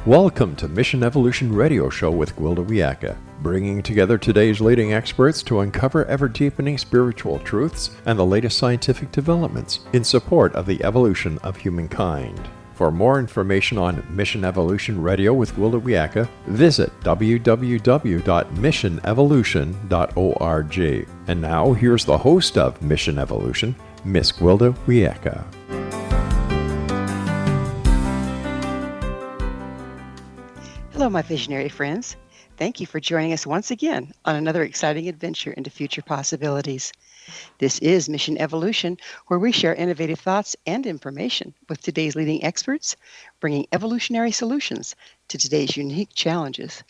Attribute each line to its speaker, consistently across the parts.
Speaker 1: Welcome to Mission Evolution Radio Show with Gwilda Wiyaka, bringing together today's leading experts to uncover ever-deepening spiritual truths and the latest scientific developments in support of the evolution of humankind. For more information on Mission Evolution Radio with Gwilda Wiyaka, visit www.missionevolution.org. And now, here's the host of Mission Evolution, Miss Gwilda Wiyaka.
Speaker 2: Hello, my visionary friends. Thank you for joining us once again on another exciting adventure into future possibilities. This is Mission Evolution, where we share innovative thoughts and information with today's leading experts, bringing evolutionary solutions to today's unique challenges.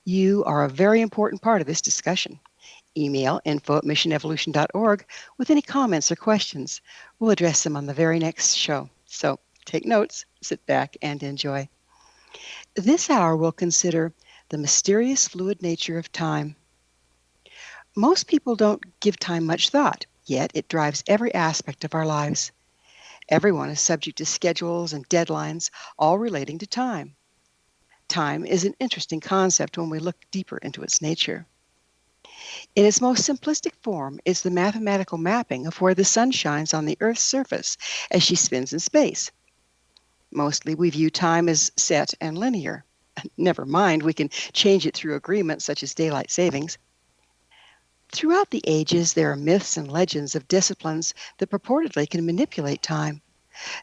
Speaker 2: You are a very important part of this discussion. Email info@missionevolution.org with any comments or questions. We'll address them on the very next show. So take notes, sit back, and enjoy. This hour we'll consider the mysterious fluid nature of time. Most people don't give time much thought, yet it drives every aspect of our lives. Everyone is subject to schedules and deadlines, all relating to time. Time is an interesting concept when we look deeper into its nature. In its most simplistic form, it's the mathematical mapping of where the sun shines on the Earth's surface as she spins in space. Mostly we view time as set and linear. Never mind, we can change it through agreements such as daylight savings. Throughout the ages, there are myths and legends of disciplines that purportedly can manipulate time,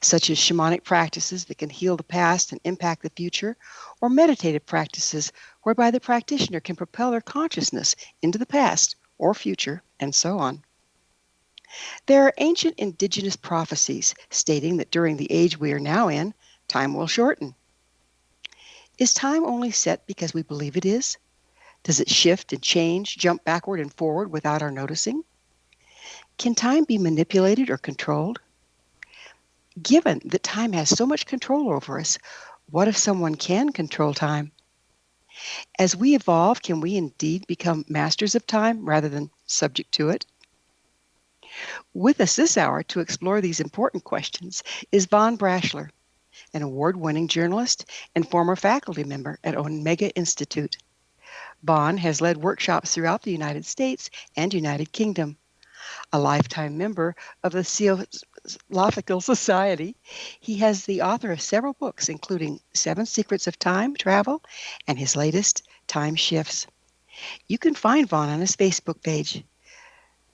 Speaker 2: such as shamanic practices that can heal the past and impact the future, or meditative practices whereby the practitioner can propel their consciousness into the past or future, and so on. There are ancient indigenous prophecies stating that during the age we are now in, time will shorten. Is time only set because we believe it is? Does it shift and change, jump backward and forward without our noticing? Can time be manipulated or controlled? Given that time has so much control over us, what if someone can control time? As we evolve, can we indeed become masters of time rather than subject to it? With us this hour to explore these important questions is Braschler, an award-winning journalist and former faculty member at Omega Institute. Bon has led workshops throughout the United States and United Kingdom. A lifetime member of the Theosophical Society, he has the author of several books, including 7 Secrets of Time Travel and his latest, Time Shifts. You can find Bon on his Facebook page,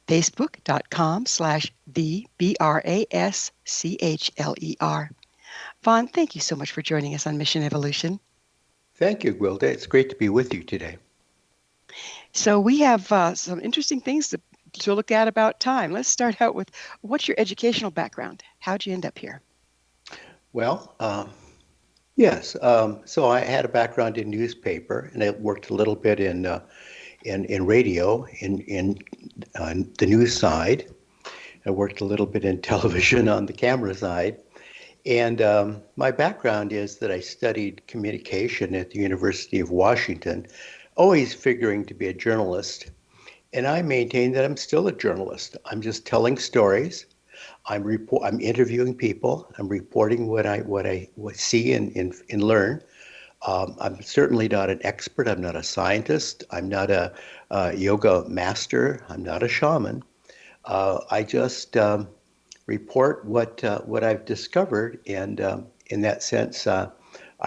Speaker 2: facebook.com/VBRASCHLER. Bon, thank you so much for joining us on Mission Evolution.
Speaker 3: Thank you, Gwilda. It's great to be with you today.
Speaker 2: So we have some interesting things to look at about time. Let's start out with, what's your educational background? How'd you end up here?
Speaker 3: Well, yes. So I had a background in newspaper, and I worked a little bit in radio, in the news side. I worked a little bit in television on the camera side. And my background is that I studied communication at the University of Washington, always figuring to be a journalist. And I maintain that I'm still a journalist. I'm just telling stories. I'm interviewing people. I'm reporting what I see and learn. I'm certainly not an expert. I'm not a scientist. I'm not a yoga master. I'm not a shaman. I just report what I've discovered, and in that sense, I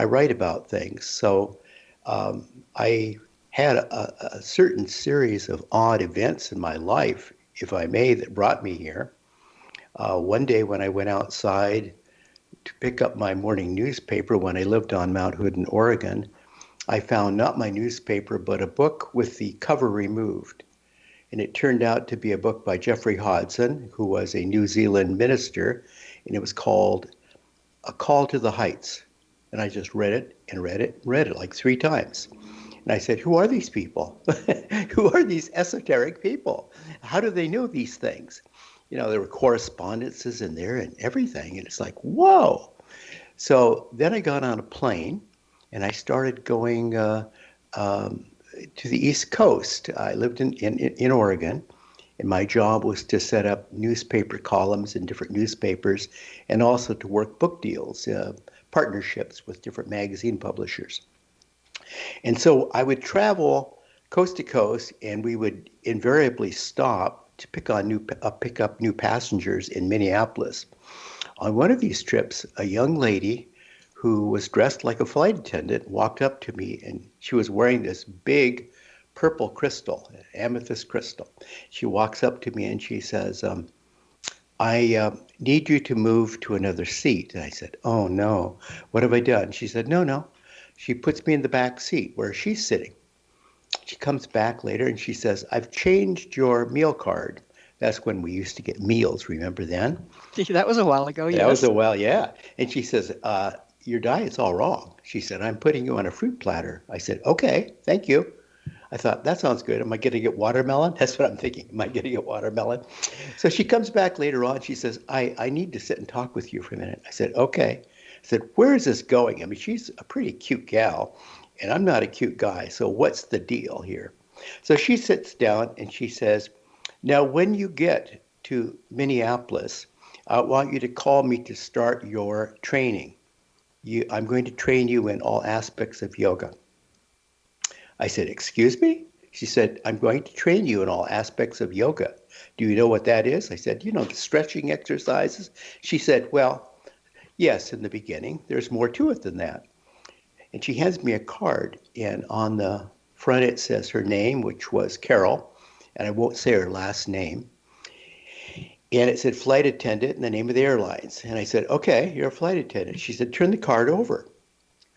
Speaker 3: write about things. So I had a certain series of odd events in my life, if I may, that brought me here. One day when I went outside to pick up my morning newspaper when I lived on Mount Hood in Oregon, I found not my newspaper, but a book with the cover removed. And it turned out to be a book by Geoffrey Hodgson, who was a New Zealand minister, and it was called A Call to the Heights. And I just read it and read it and read it like 3 times. And I said, who are these people? Who are these esoteric people? How do they know these things? You know, there were correspondences in there and everything. And it's like, whoa. So then I got on a plane and I started going to the East Coast. I lived in Oregon, and my job was to set up newspaper columns in different newspapers and also to work book deals, partnerships with different magazine publishers. And so I would travel coast to coast, and we would invariably stop to pick up new passengers in Minneapolis. On one of these trips, a young lady who was dressed like a flight attendant walked up to me, and she was wearing this big purple crystal, an amethyst crystal. She walks up to me and she says, I need you to move to another seat. And I said, oh no, what have I done? She said, no. She puts me in the back seat where she's sitting. She comes back later and she says, I've changed your meal card. That's when we used to get meals, remember then?
Speaker 2: That was a while ago, yes.
Speaker 3: That was a while, yeah. And she says, your diet's all wrong. She said, I'm putting you on a fruit platter. I said, okay, thank you. I thought, that sounds good. Am I going to get watermelon? That's what I'm thinking. Am I going to get watermelon? So she comes back later on. She says, I need to sit and talk with you for a minute. I said, okay. I said, where is this going? I mean, she's a pretty cute gal, and I'm not a cute guy. So what's the deal here? So she sits down and she says, now, when you get to Minneapolis, I want you to call me to start your training. I'm going to train you in all aspects of yoga. I said, excuse me? She said, I'm going to train you in all aspects of yoga. Do you know what that is? I said, the stretching exercises. She said, well, yes, in the beginning. There's more to it than that. And she hands me a card, and on the front it says her name, which was Carol, and I won't say her last name. And it said flight attendant and the name of the airlines. And I said, okay, you're a flight attendant. She said, turn the card over.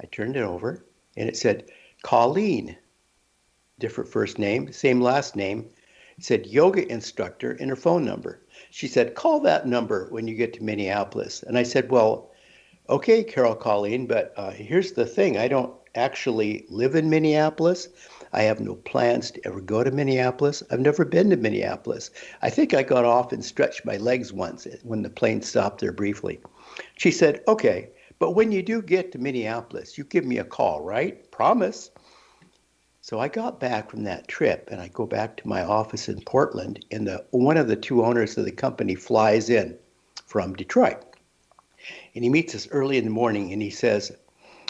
Speaker 3: I turned it over, and it said, Colleen, different first name, same last name. It said yoga instructor and her phone number. She said, call that number when you get to Minneapolis. And I said, well, okay, Carol Colleen, but here's the thing. I don't actually live in Minneapolis. I have no plans to ever go to Minneapolis. I've never been to Minneapolis. I think I got off and stretched my legs once when the plane stopped there briefly. She said, okay, but when you do get to Minneapolis, you give me a call, right? Promise. So I got back from that trip, and I go back to my office in Portland, and one of the two owners of the company flies in from Detroit. And he meets us early in the morning, and he says,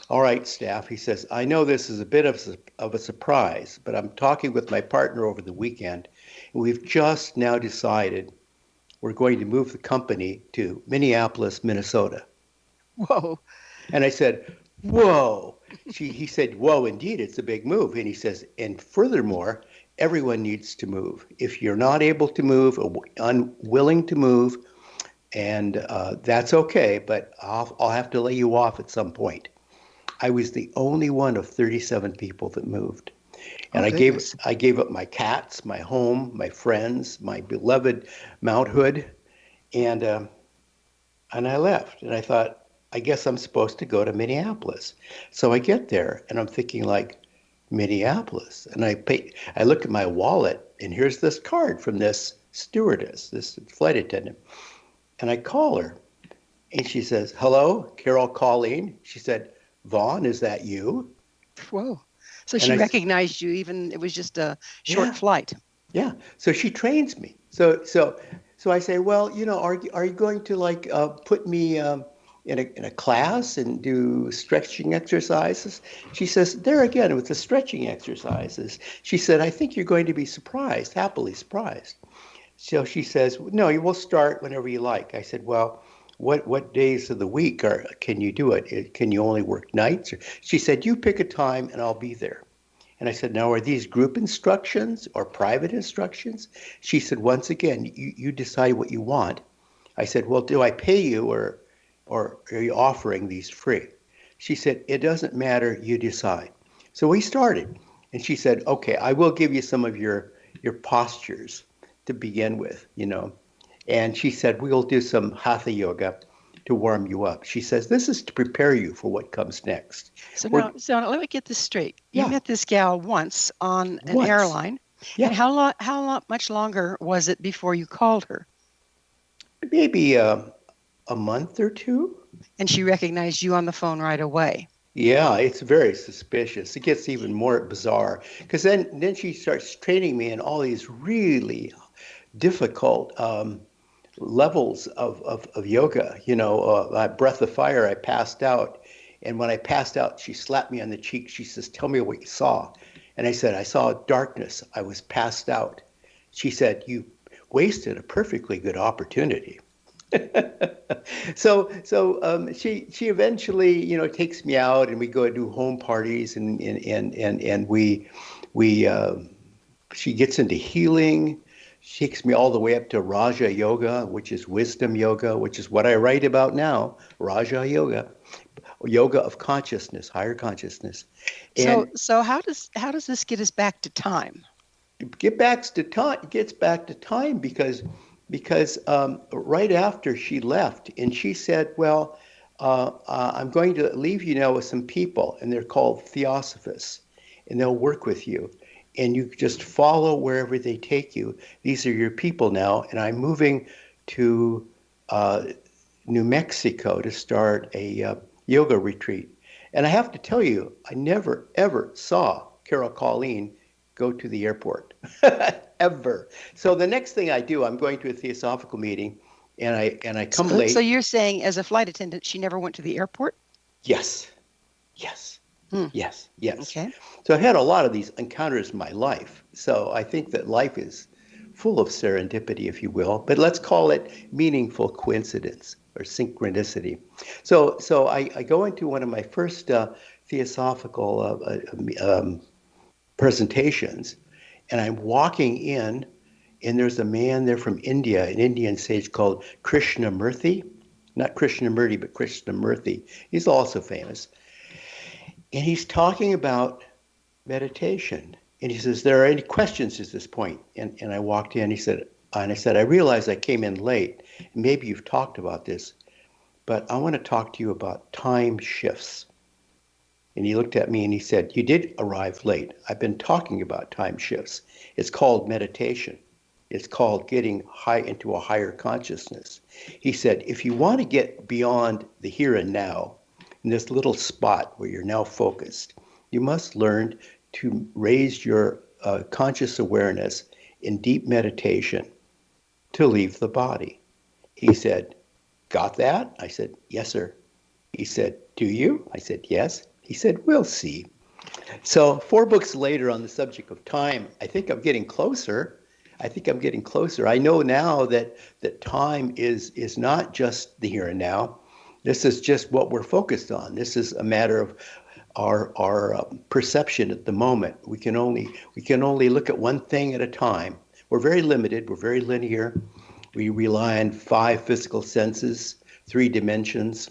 Speaker 3: all right, staff, he says, I know this is a bit of a surprise, but I'm talking with my partner over the weekend, and we've just now decided we're going to move the company to Minneapolis, Minnesota.
Speaker 2: Whoa.
Speaker 3: And I said, whoa. He said, whoa, indeed, it's a big move. And he says, and furthermore, everyone needs to move. If you're not able to move, or unwilling to move, and that's okay, but I'll have to lay you off at some point. I was the only one of 37 people that moved. And I gave up my cats, my home, my friends, my beloved Mount Hood, and I left. And I thought, I guess I'm supposed to go to Minneapolis. So I get there, and I'm thinking like, Minneapolis. And I look at my wallet, and here's this card from this stewardess, this flight attendant. And I call her, and she says, hello, Carol Colleen. She said, Vaughn, is that you?
Speaker 2: Whoa. So she recognized you, even it was just a short flight.
Speaker 3: Yeah. So she trains me. So I say, well, are you going to put me in a class and do stretching exercises? She says, there again, with the stretching exercises, she said, I think you're going to be surprised, happily surprised. So she says, no, you will start whenever you like. I said, well, what days of the week can you do it? Can you only work nights? She said, you pick a time and I'll be there. And I said, now, are these group instructions or private instructions? She said, once again, you decide what you want. I said, well, do I pay you or are you offering these free? She said, it doesn't matter, you decide. So we started. And she said, okay, I will give you some of your postures to begin with, And she said, we'll do some hatha yoga to warm you up. She says, this is to prepare you for what comes next.
Speaker 2: So now let me get this straight. You met this gal once on an airline.
Speaker 3: Yeah.
Speaker 2: And how much longer was it before you called her?
Speaker 3: Maybe a month or two.
Speaker 2: And she recognized you on the phone right away.
Speaker 3: Yeah, it's very suspicious. It gets even more bizarre because then she starts training me in all these really difficult levels of yoga. Breath of fire, I passed out And when I passed out, she slapped me on the cheek. She says, "Tell me what you saw." And I said, "I saw darkness. I was passed out." She said, "You wasted a perfectly good opportunity." She eventually, takes me out, and we go do home parties, and we she gets into healing. She takes me all the way up to Raja Yoga, which is wisdom yoga, which is what I write about now. Raja Yoga, yoga of consciousness, higher consciousness.
Speaker 2: So,
Speaker 3: And
Speaker 2: how does this get us back to time?
Speaker 3: gets back to time because right after she left, and she said, "Well, I'm going to leave you now with some people, and they're called theosophists, and they'll work with you, and you just follow wherever they take you. These are your people now, and I'm moving to uh, New Mexico to start a yoga retreat." And I have to tell you, I never ever saw Carol Colleen go to the airport ever. So the next thing I do, I'm going to a theosophical meeting, and I come
Speaker 2: So
Speaker 3: late.
Speaker 2: you're saying, as a flight attendant, she never went to the airport?
Speaker 3: Yes, yes,
Speaker 2: Hmm.
Speaker 3: yes, yes.
Speaker 2: Okay.
Speaker 3: So I've had a lot of these encounters in my life. So I think that life is full of serendipity, if you will, but let's call it meaningful coincidence or synchronicity. So I go into one of my first theosophical presentations, and I'm walking in, and there's a man there from India, an Indian sage called Krishnamurti. Not Krishnamurti, but Krishnamurti. He's also famous. And he's talking about meditation. And he says, "There are any questions at this point?" And I walked in, I said, "I realize I came in late. Maybe you've talked about this, but I want to talk to you about time shifts." And he looked at me and he said, "You did arrive late. I've been talking about time shifts. It's called meditation. It's called getting high into a higher consciousness." He said, "If you want to get beyond the here and now, in this little spot where you're now focused, you must learn to raise your conscious awareness in deep meditation to leave the body." He said, "Got that?" I said, "Yes, sir." He said, "Do you?" I said, "Yes." He said, "We'll see." So 4 books later on the subject of time, I think I'm getting closer. I know now that time is not just the here and now. This is just what we're focused on. This is a matter of our perception at the moment. We can only look at one thing at a time. We're very limited. We're very linear. We rely on 5 physical senses, 3 dimensions,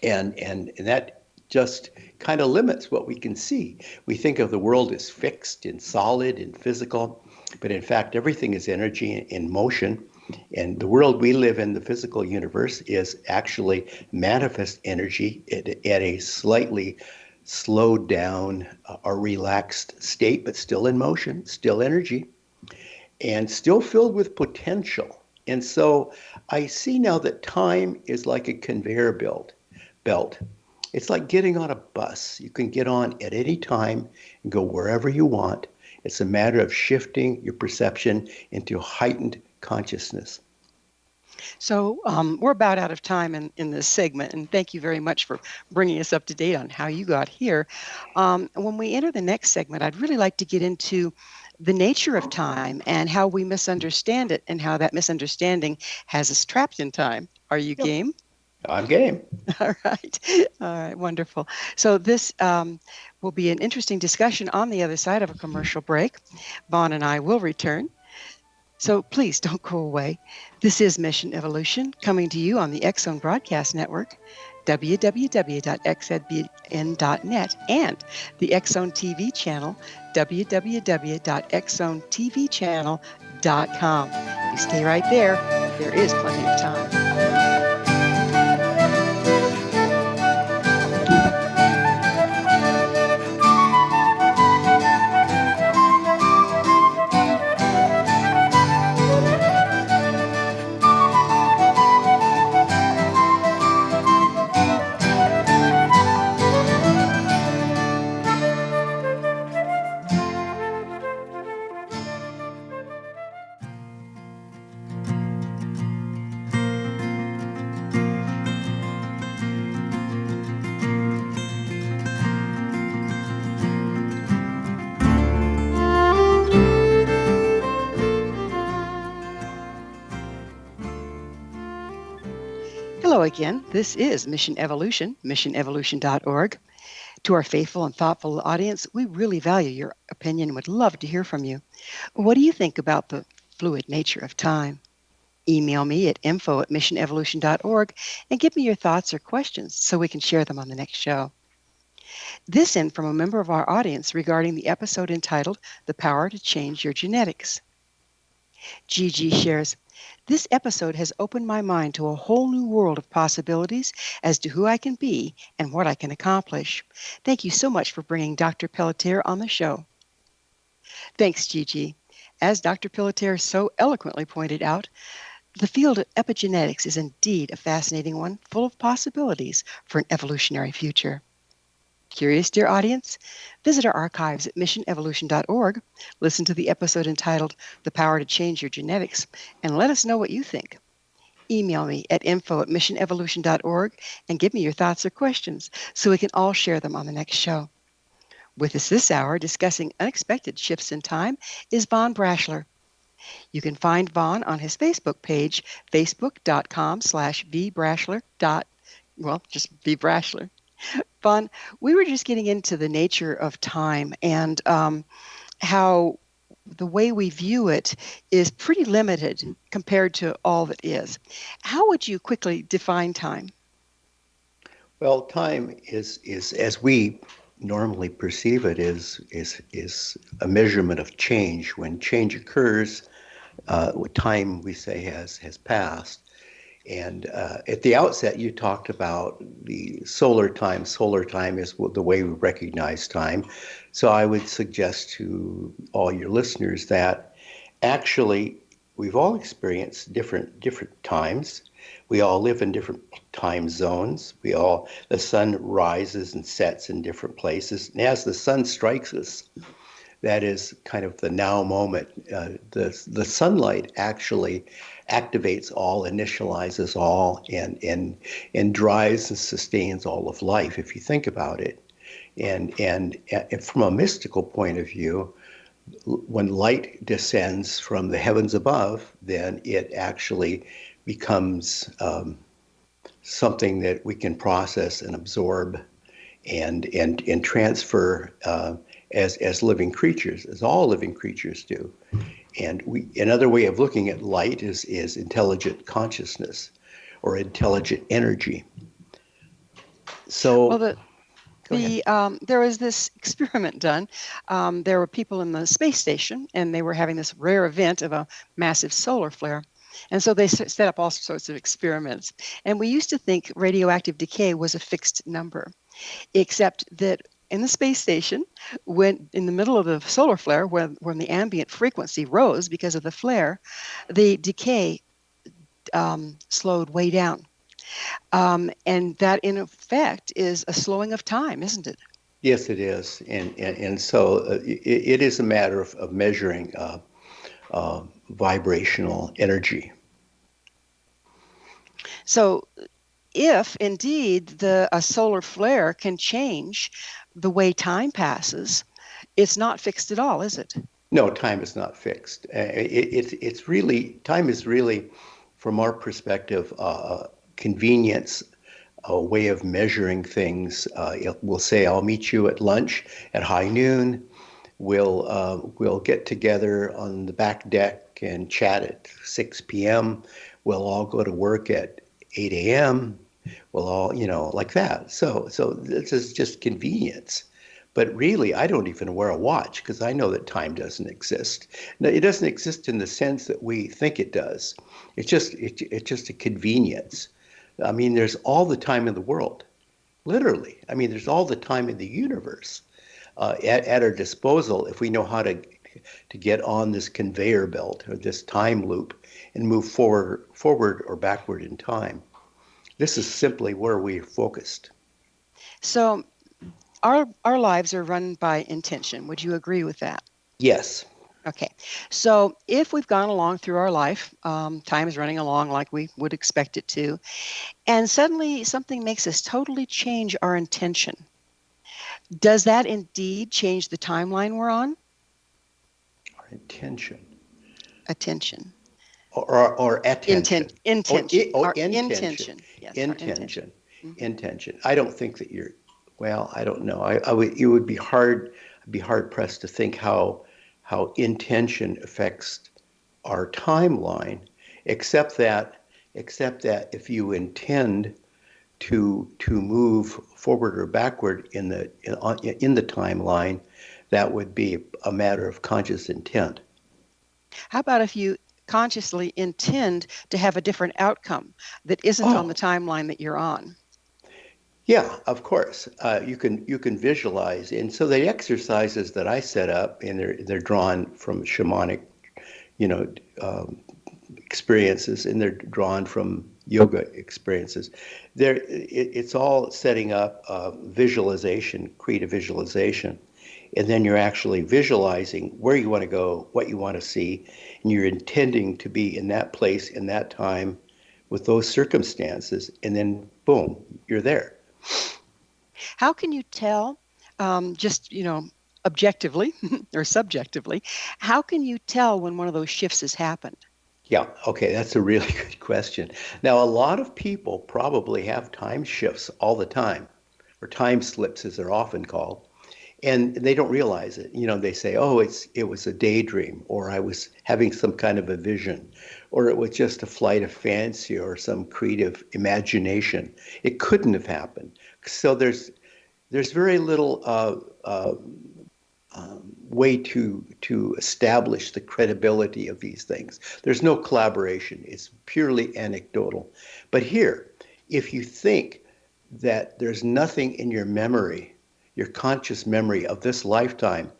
Speaker 3: and that just kind of limits what we can see. We think of the world as fixed and solid and physical, but in fact, everything is energy in motion. And the world we live in, the physical universe, is actually manifest energy at a slightly slowed down or relaxed state, but still in motion, still energy, and still filled with potential. And so I see now that time is like a conveyor belt. It's like getting on a bus. You can get on at any time and go wherever you want. It's a matter of shifting your perception into heightened consciousness.
Speaker 2: So we're about out of time in this segment, and thank you very much for bringing us up to date on how you got here. When we enter the next segment, I'd really like to get into the nature of time and how we misunderstand it and how that misunderstanding has us trapped in time. Are you
Speaker 3: Yep.
Speaker 2: game?
Speaker 3: I'm game.
Speaker 2: All right. All right. Wonderful. So this will be an interesting discussion on the other side of a commercial break. Vaughn and I will return. So please don't go away. This is Mission Evolution coming to you on the X-Zone Broadcast Network, www.xzbn.net, and the X-Zone TV channel, www.xzonetvchannel.com. You stay right there. There is plenty of time. Hello again. This is Mission Evolution, missionevolution.org. To our faithful and thoughtful audience, we really value your opinion and would love to hear from you. What do you think about the fluid nature of time? Email me at info@missionevolution.org and give me your thoughts or questions so we can share them on the next show. This in from a member of our audience regarding the episode entitled The Power to Change Your Genetics. Gigi shares, this episode has opened my mind to a whole new world of possibilities as to who I can be and what I can accomplish. Thank you so much for bringing Dr. Pelletier on the show. Thanks, Gigi. As Dr. Pelletier so eloquently pointed out, the field of epigenetics is indeed a fascinating one, full of possibilities for an evolutionary future. Curious, dear audience? Visit our archives at missionevolution.org, listen to the episode entitled The Power to Change Your Genetics, and let us know what you think. Email me at info@missionevolution.org and give me your thoughts or questions so we can all share them on the next show. With us this hour discussing unexpected shifts in time is Von Braschler. You can find Von on his Facebook page, facebook.com/vbraschler. Just vbraschler. Von, we were just getting into the nature of time and how the way we view it is pretty limited compared to all that is. How would you quickly define time?
Speaker 3: Well, time is as we normally perceive it, is a measurement of change. When change occurs, time we say has passed. And at the outset, you talked about the solar time. Solar time is the way we recognize time. So I would suggest to all your listeners that actually we've all experienced different times. We all live in different time zones. The sun rises and sets in different places. And as the sun strikes us, that is kind of the now moment. The sunlight actually activates all, initializes all, and drives and sustains all of life, if you think about it. And from a mystical point of view, when light descends from the heavens above, then it actually becomes something that we can process and absorb and transfer as living creatures, as all living creatures do. And another way of looking at light is intelligent consciousness or intelligent energy. So,
Speaker 2: there was this experiment done. There were people in the space station, and they were having this rare event of a massive solar flare. And so they set up all sorts of experiments. And we used to think radioactive decay was a fixed number, except that in the space station, when in the middle of the solar flare, when the ambient frequency rose because of the flare, the decay slowed way down. And that, in effect, is a slowing of time, isn't it?
Speaker 3: Yes, it is. And so it is a matter of measuring vibrational energy.
Speaker 2: So if indeed a solar flare can change the way time passes, it's not fixed at all, is it?
Speaker 3: No, time is not fixed. It's really, time is really, from our perspective, convenience, a way of measuring things. We'll say, I'll meet you at lunch at high noon. We'll get together on the back deck and chat at 6 p.m. We'll all go to work at 8 a.m. We'll all, like that. So this is just convenience. But really, I don't even wear a watch because I know that time doesn't exist. No, it doesn't exist in the sense that we think it does. It's just a convenience. I mean, there's all the time in the world, literally. I mean, there's all the time in the universe at our disposal if we know how to get on this conveyor belt or this time loop and move forward or backward in time. This is simply where we're focused.
Speaker 2: So our lives are run by intention. Would you agree with that?
Speaker 3: Yes.
Speaker 2: Okay. So if we've gone along through our life, time is running along like we would expect it to, and suddenly something makes us totally change our intention, does that indeed change the timeline we're on?
Speaker 3: Our intention.
Speaker 2: Attention.
Speaker 3: Or attention.
Speaker 2: Intention.
Speaker 3: Intention.
Speaker 2: Yes, our intention.
Speaker 3: Intention.
Speaker 2: Hmm.
Speaker 3: Intention. I don't think that well, I don't know. I would, it would be hard, I'd be hard pressed to think how intention affects our timeline, except that, except that if you intend to move forward or backward in the timeline, that would be a matter of conscious intent.
Speaker 2: How about if you consciously intend to have a different outcome that isn't on the
Speaker 3: Oh,
Speaker 2: timeline that you're on?
Speaker 3: yeah, of course. You can visualize, and so the exercises that I set up, and they're drawn from shamanic, you know, um, experiences, and they're drawn from yoga experiences. It's all setting up visualization, creative visualization, and then you're actually visualizing where you want to go, what you want to see, and you're intending to be in that place in that time with those circumstances, and then boom, you're there.
Speaker 2: How can you tell, just, objectively or subjectively, how can you tell when one of those shifts has happened?
Speaker 3: Yeah, okay, that's a really good question. Now, a lot of people probably have time shifts all the time, or time slips as they're often called, and they don't realize it. You know, they say, "Oh, it was a daydream," or "I was having some kind of a vision," or "It was just a flight of fancy or some creative imagination." It couldn't have happened. So there's very little way to establish the credibility of these things. There's no collaboration. It's purely anecdotal. But here, if you think that there's nothing in your memory, your conscious memory of this lifetime,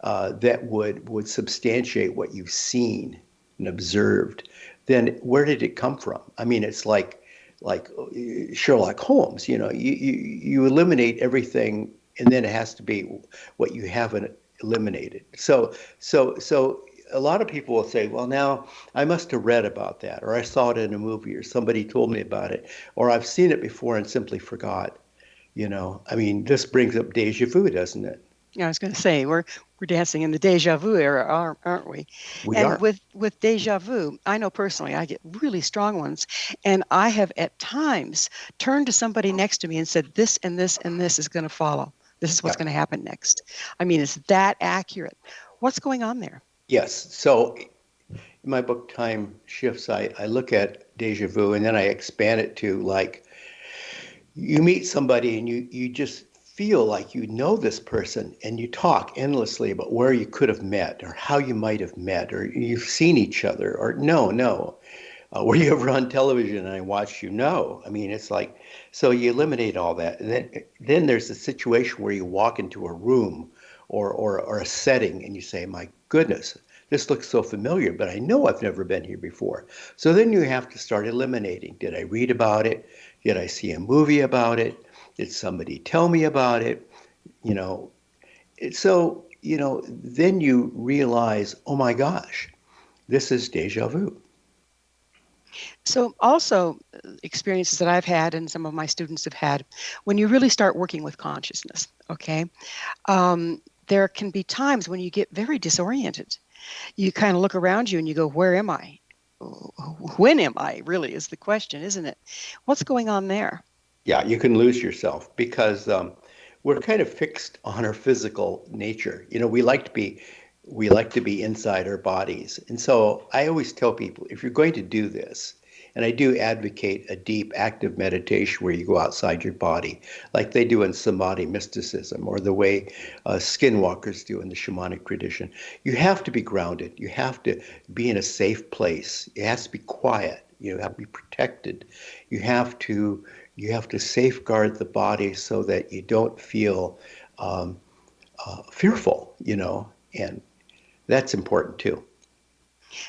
Speaker 3: that would substantiate what you've seen and observed, then where did it come from? I mean, it's like Sherlock Holmes. You know, you eliminate everything, and then it has to be what you haven't eliminated. So a lot of people will say, well, now I must have read about that, or I saw it in a movie, or somebody told me about it, or I've seen it before and simply forgot. You know, I mean, this brings up deja vu, doesn't it?
Speaker 2: I was going to say we're dancing in the deja vu era, aren't we?
Speaker 3: We
Speaker 2: And
Speaker 3: are.
Speaker 2: with deja vu, I know personally I get really strong ones, and I have at times turned to somebody next to me and said, "This and this and this is going to follow. This is what's
Speaker 3: Yeah.
Speaker 2: going to happen next." I mean, it's that accurate. What's going on there?
Speaker 3: Yes. So in my book, Time Shifts, I look at deja vu and then I expand it to like you meet somebody and you just feel like you know this person and you talk endlessly about where you could have met or how you might have met or you've seen each other or no. Were you ever on television and I watched you? No. I mean, it's like, so you eliminate all that. And then there's a situation where you walk into a room or a setting and you say, my goodness, this looks so familiar, but I know I've never been here before. So then you have to start eliminating. Did I read about it? Did I see a movie about it? Did somebody tell me about it? You know, so, then you realize, oh my gosh, this is deja vu.
Speaker 2: So also experiences that I've had and some of my students have had, when you really start working with consciousness, okay, there can be times when you get very disoriented. You kind of look around you and you go, where am I? When am I, really, is the question, isn't it? What's going on there?
Speaker 3: Yeah, you can lose yourself because we're kind of fixed on our physical nature. You know, we like to be inside our bodies. And so I always tell people, if you're going to do this, and I do advocate a deep active meditation where you go outside your body, like they do in samadhi mysticism or the way skinwalkers do in the shamanic tradition. You have to be grounded. You have to be in a safe place. It has to be quiet. You have to be protected. You have to safeguard the body so that you don't feel fearful, and that's important too.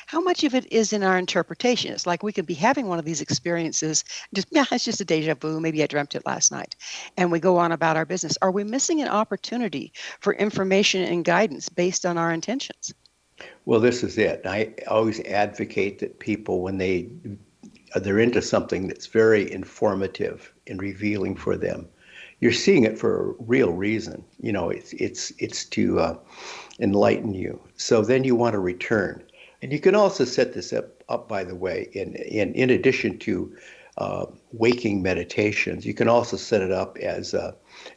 Speaker 2: How much of it is in our interpretation? It's like we could be having one of these experiences, just, yeah, it's just a deja vu. Maybe I dreamt it last night. And we go on about our business. Are we missing an opportunity for information and guidance based on our intentions?
Speaker 3: Well, this is it. I always advocate that people, when they're into something that's very informative and revealing for them, you're seeing it for a real reason. It's to enlighten you. So then you want to return. And you can also set this up by the way, in addition to waking meditations. You can also set it up as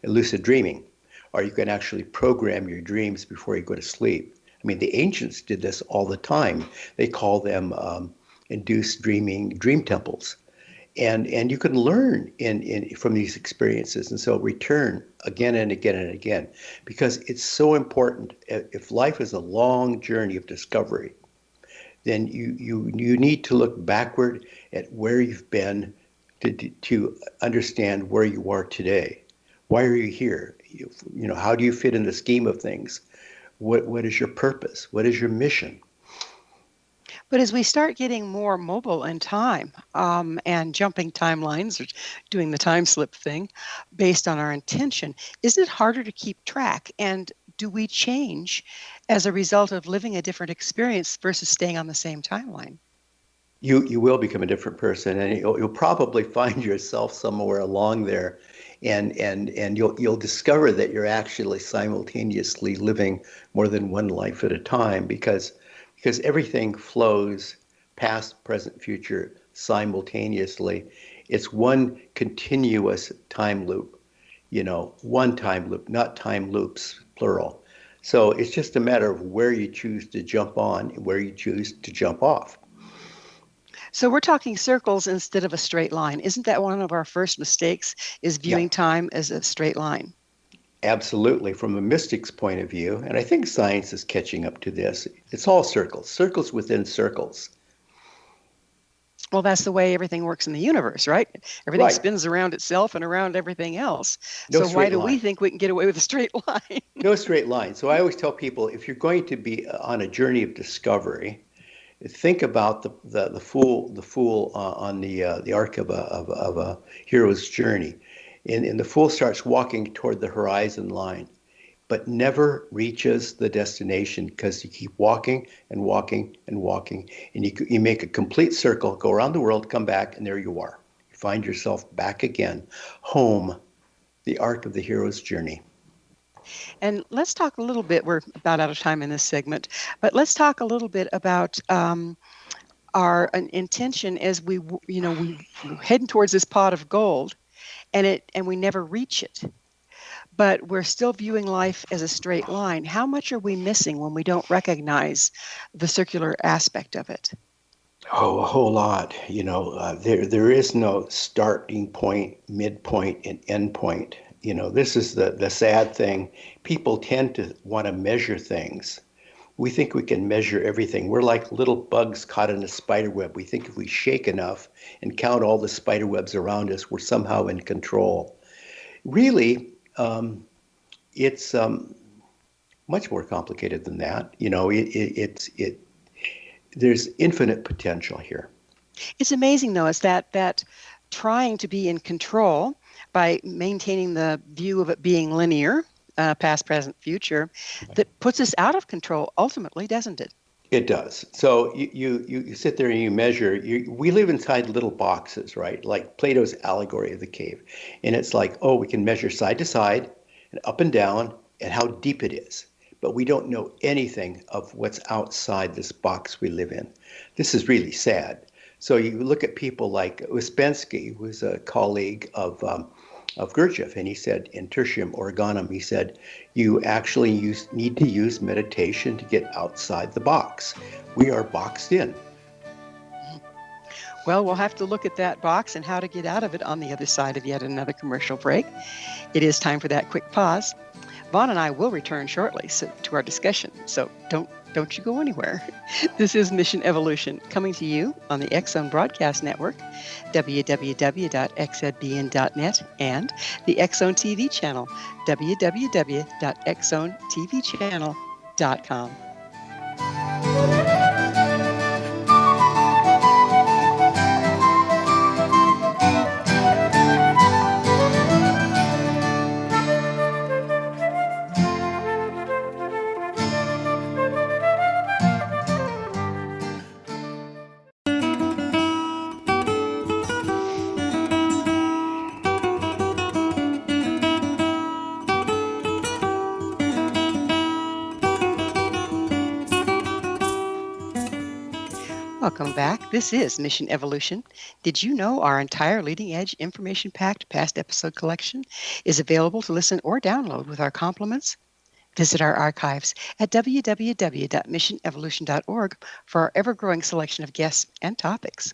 Speaker 3: lucid dreaming, or you can actually program your dreams before you go to sleep. I mean, the ancients did this all the time. They call them induced dreaming dream temples. And you can learn from these experiences, and so return again and again and again, because it's so important. If life is a long journey of discovery, then you need to look backward at where you've been to understand where you are today. Why are you here? How do you fit in the scheme of things? What is your purpose? What is your mission?
Speaker 2: But as we start getting more mobile in time and jumping timelines or doing the time slip thing based on our intention, is it harder to keep track? And do we change as a result of living a different experience versus staying on the same timeline?
Speaker 3: You will become a different person, and you'll probably find yourself somewhere along there, and you'll discover that you're actually simultaneously living more than one life at a time, because everything flows past, present, future simultaneously. It's one continuous time loop, one time loop, not time loops, plural. So it's just a matter of where you choose to jump on and where you choose to jump off.
Speaker 2: So we're talking circles instead of a straight line. Isn't that one of our first mistakes, is viewing time as a straight line?
Speaker 3: Absolutely. From a mystic's point of view, and I think science is catching up to this, it's all circles within circles.
Speaker 2: Well, that's the way everything works in the universe, right? Everything spins around itself and around everything else. So why do we think we can get away with a straight line?
Speaker 3: No straight line. So I always tell people, if you're going to be on a journey of discovery, think about the fool on the arc of a hero's journey. And the fool starts walking toward the horizon line, but never reaches the destination, because you keep walking and walking and walking, and you make a complete circle, go around the world, come back, and there you are. You find yourself back again, home, the arc of the hero's journey.
Speaker 2: And let's talk a little bit, we're about out of time in this segment, but let's talk a little bit about our intention as we heading towards this pot of gold, and we never reach it. But we're still viewing life as a straight line. How much are we missing when we don't recognize the circular aspect of it?
Speaker 3: Oh, a whole lot. There is no starting point, midpoint, and end point. This is the sad thing. People tend to want to measure things. We think we can measure everything. We're like little bugs caught in a spider web. We think if we shake enough and count all the spider webs around us, we're somehow in control. Really, it's much more complicated than that. There's infinite potential here.
Speaker 2: It's amazing, though, is that trying to be in control by maintaining the view of it being linear, past, present, future, that puts us out of control ultimately, doesn't it?
Speaker 3: It does. So you sit there and you measure. We live inside little boxes, right? Like Plato's allegory of the cave. And it's like, oh, we can measure side to side and up and down and how deep it is. But we don't know anything of what's outside this box we live in. This is really sad. So you look at people like Ouspensky, who was a colleague of Gurdjieff, and he said in Tertium Organum, he said, you actually need to use meditation to get outside the box. We are boxed in.
Speaker 2: Well, we'll have to look at that box and how to get out of it on the other side of yet another commercial break. It is time for that quick pause. Vaughn and I will return shortly to our discussion, so don't you go anywhere. This is Mission Evolution, coming to you on the X-Zone Broadcast Network, www.xzbn.net, and the X-Zone TV channel, www.xzonetvchannel.com. Welcome back. This is Mission Evolution. Did you know our entire leading edge information packed past episode collection is available to listen or download with our compliments? Visit our archives at www.missionevolution.org for our ever growing selection of guests and topics.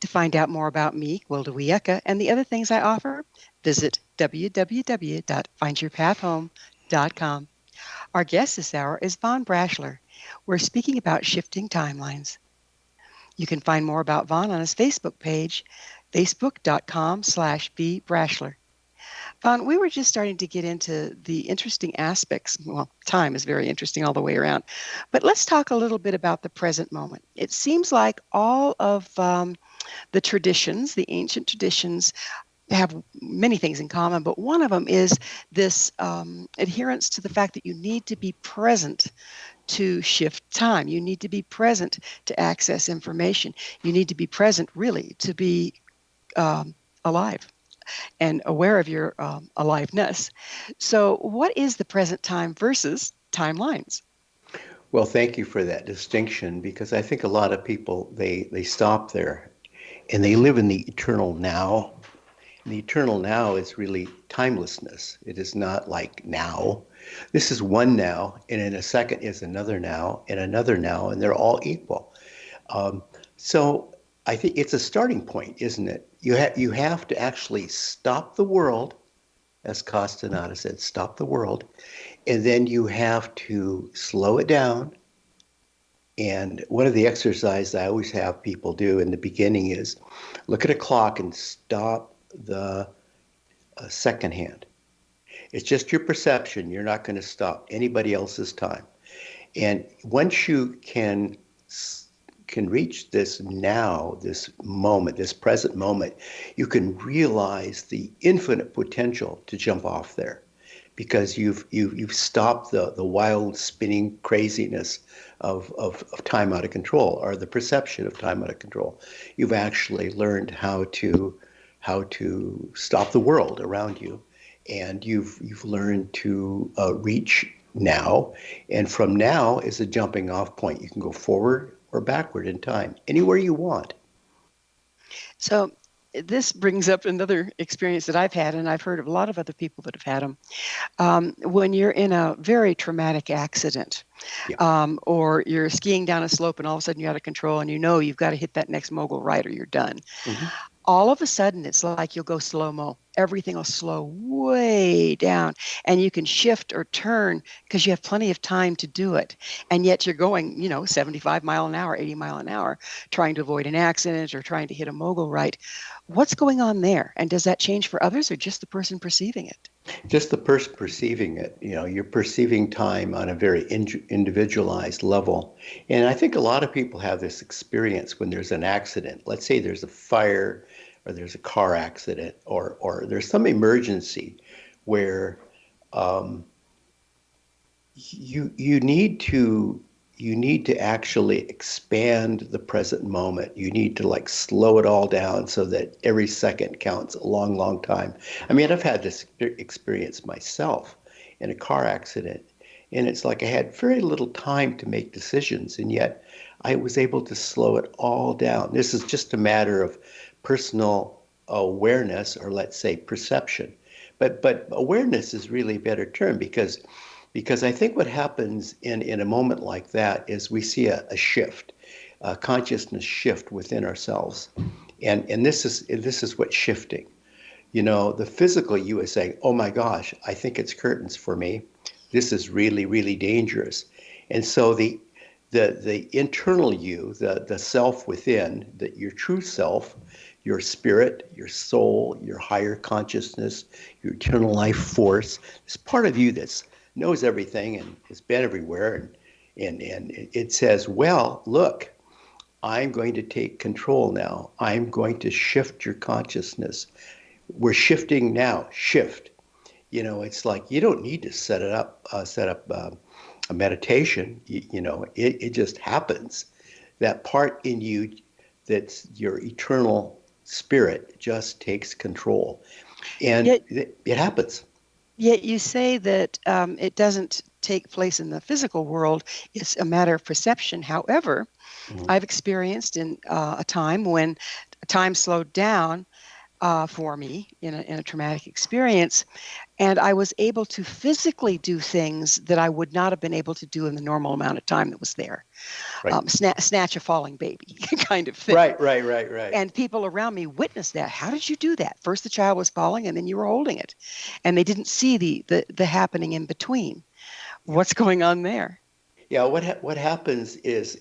Speaker 2: To find out more about me, Wilda Wiecka, and the other things I offer, visit www.findyourpathhome.com. Our guest this hour is Von Braschler. We're speaking about shifting timelines. You can find more about Von on his Facebook page, facebook.com/bbraschler. Von, we were just starting to get into the interesting aspects. Well, time is very interesting all the way around. But let's talk a little bit about the present moment. It seems like all of the traditions, the ancient traditions, have many things in common, but one of them is this adherence to the fact that you need to be present to shift time. You need to be present to access information. You need to be present, really, to be alive and aware of your aliveness. So, what is the present time versus timelines?
Speaker 3: Well, thank you for that distinction, because I think a lot of people, they stop there and they live in the eternal now. And the eternal now is really timelessness. It is not like now. This is one now, and in a second is another now, and they're all equal. So I think it's a starting point, isn't it? You have to actually stop the world, as Castaneda said, stop the world, and then you have to slow it down. And one of the exercises I always have people do in the beginning is look at a clock and stop the second hand. It's just your perception. You're not going to stop anybody else's time. And once you can reach this now, this moment, this present moment, you can realize the infinite potential to jump off there, because you've stopped the wild spinning craziness of time out of control, or the perception of time out of control. You've actually learned how to stop the world around you, and you've learned to reach now, and from now is a jumping off point. You can go forward or backward in time, anywhere you want.
Speaker 2: So this brings up another experience that I've had, and I've heard of a lot of other people that have had them. When you're in a very traumatic accident, or you're skiing down a slope and all of a sudden you're out of control and you know you've got to hit that next mogul right or you're done. Mm-hmm. All of a sudden, it's like you'll go slow-mo. Everything will slow way down, and you can shift or turn because you have plenty of time to do it. And yet you're going, 75 mile an hour, 80 mile an hour, trying to avoid an accident or trying to hit a mogul right. What's going on there? And does that change for others or just the person perceiving it?
Speaker 3: Just the person perceiving it. You're perceiving time on a very individualized level. And I think a lot of people have this experience when there's an accident. Let's say there's a fire, or there's a car accident, or there's some emergency where you need to actually expand the present moment. You need to slow it all down so that every second counts a long, long time. I mean, I've had this experience myself in a car accident, and it's like I had very little time to make decisions, and yet I was able to slow it all down. This is just a matter of personal awareness, or let's say perception. But awareness is really a better term, because I think what happens in a moment like that is we see a shift, a consciousness shift within ourselves. And this is what's shifting. The physical you is saying, oh my gosh, I think it's curtains for me. This is really, really dangerous. And so the internal you, the self within, your true self, your spirit, your soul, your higher consciousness, your eternal life force, this part of you that knows everything and has been everywhere, and it says, well, look, I'm going to take control now. I'm going to shift your consciousness. We're shifting now. Shift. It's like you don't need to set up a meditation. It just happens. That part in you that's your eternal spirit just takes control, and it happens.
Speaker 2: Yet you say that it doesn't take place in the physical world is a matter of perception. However, I've experienced in a time when time slowed down for me in a traumatic experience, and I was able to physically do things that I would not have been able to do in the normal amount of time that was there.
Speaker 3: Right.
Speaker 2: Snatch a falling baby kind of thing.
Speaker 3: Right.
Speaker 2: And people around me witnessed that. How did you do that? First the child was falling and then you were holding it. And they didn't see the happening in between. What's going on there?
Speaker 3: Yeah, what happens is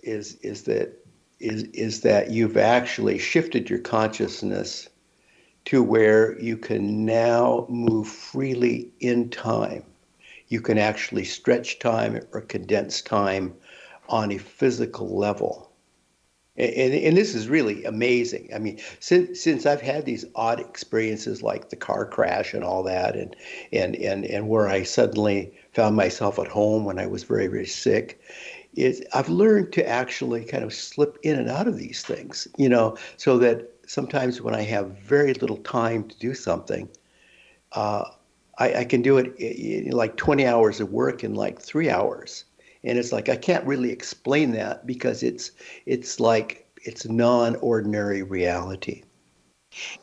Speaker 3: that you've actually shifted your consciousness to where you can now move freely in time. You can actually stretch time or condense time on a physical level. And this is really amazing. I mean, since I've had these odd experiences like the car crash and all that, and where I suddenly found myself at home when I was very, very sick, I've learned to actually kind of slip in and out of these things, so that sometimes when I have very little time to do something, I can do it in like 20 hours of work in like 3 hours. And it's like I can't really explain that because it's like it's non-ordinary reality.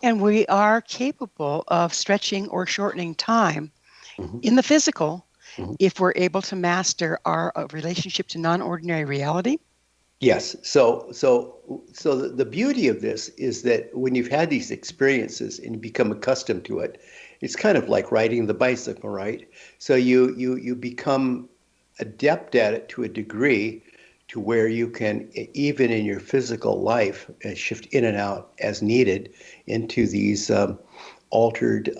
Speaker 2: And we are capable of stretching or shortening time in the physical if we're able to master our relationship to non-ordinary reality.
Speaker 3: Yes. So the beauty of this is that when you've had these experiences and you become accustomed to it, it's kind of like riding the bicycle, right? So you become adept at it to a degree to where you can, even in your physical life, shift in and out as needed into these altered